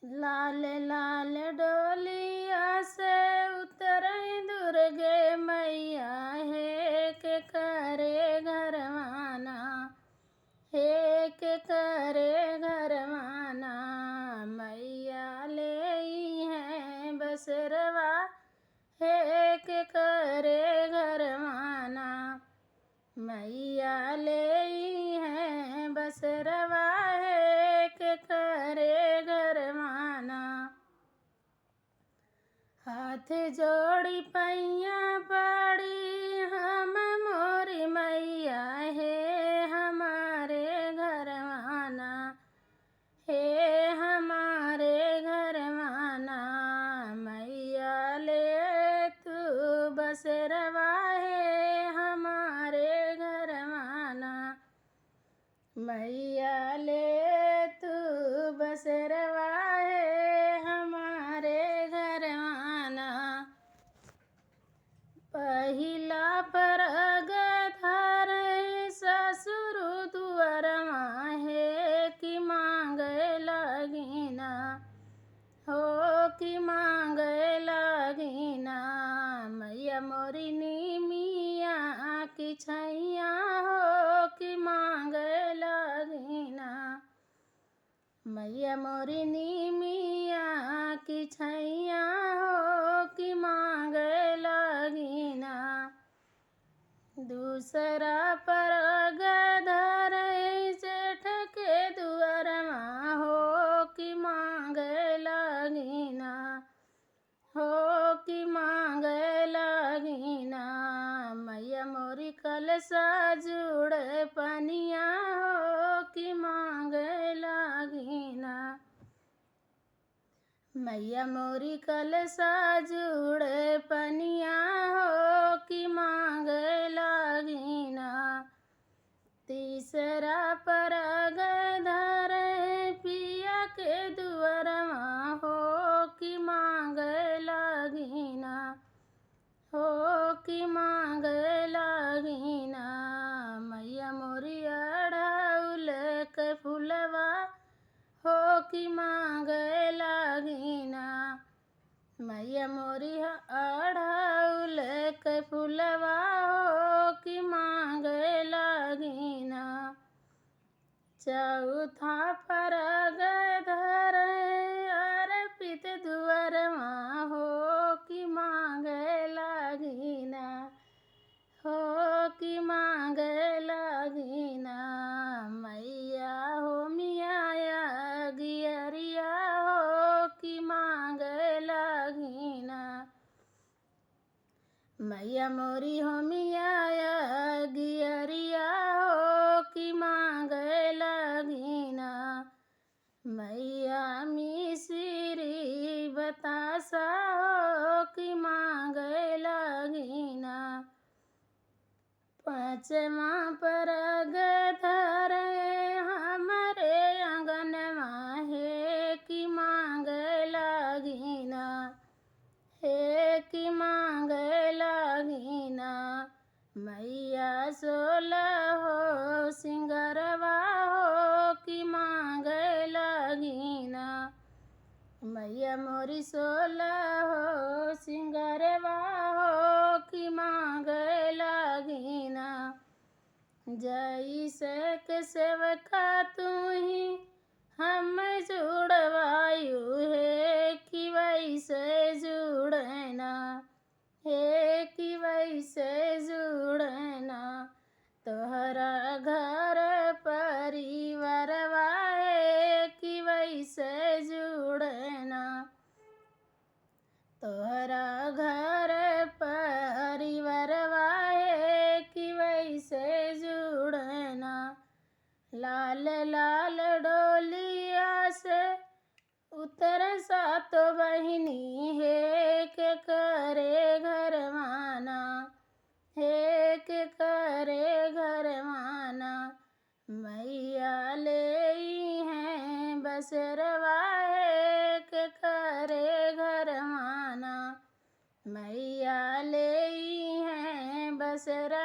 लाल लाल डोलिया से उतरे दुर्गे मैया हे के करे घरवाना, हे के करे घरवाना। मैया ले है बसरवा, हे के करे घरवाना। मैया ले है बसरवा, हे के करे घरवाना। हाथ जोड़ी पैया पड़ी हम मोरी मैया, हे हमारे घरवाना, हे हमारे घरवाना। मैया ले तू बसरवा, हे हमारे घरवाना। मैया ले तू बसरवा, हे हमारे घरवाना। पहिला परग धरे ससुर दुअरमा, हे कि मांगे लगिना, हो कि मांगे लगिना। मैया मोरी निमिया की छैया, हो कि मांगे लगिना। मैया मोरी निमिया की छैया, हो कि मांगे लगिना। दूसरा परग धरे जेठ के दुअरमा, हो कि मांगे लगिना, हो कि मांगे लगिना। मैया मोरी कलसा जुड़े पनिया, हो कि मांगे लगिना। मैया मोरी कलसा जुड़े पनिया, हो कि मांगे लगिना। तीसरा परग धरे पिया के दुअरमा, हो कि मांगे लगिना, हो कि मांगे लगिना। मैया मोरी अढ़उल के फुलवा, हो कि मांगे लगिना। मैया मोरी अढ़उल के फुलवा, हो कि मांगे लगिना। चौथा परग धरे अर्पित दुअरमा, हो कि मांगे लगिना, हो कि मांगे लगिना। मैया हो मिया गियरिया, हो कि मांगे लगिना। मैया मोरी हो मिया गियरिया, हो कि मांगे लगिना। मैया मिसरी बतासा, हो कि मांगे लगिना। पाँचवा परग धरे हमारे आंगनवा, हे कि मांगे लगिना, हे कि मांगे लगिना। मैया सोलहो सिंगरवा, हो कि मांगे लगिना। मैया मोरी सोलहो सिंगरवा, हो कि मांगे लगिना। जैसे के सेवका तू ही हम जुड़वायु, हे कि वैसे जुड़ना, हे कि वैसे जुड़ना। तोहरा घर परिवारवा, हे कि वैसे जुड़ना। तोहरा घर परिवारवा, हे कि वैसे जुड़ना। लाल लाल डोलिया से उतर सातो बहिनी, हे के करे घरवाना, हे के करे घरवाना। मैया ले है बसरवा, हे के करे घरवाना। मैया ले है बसरवा।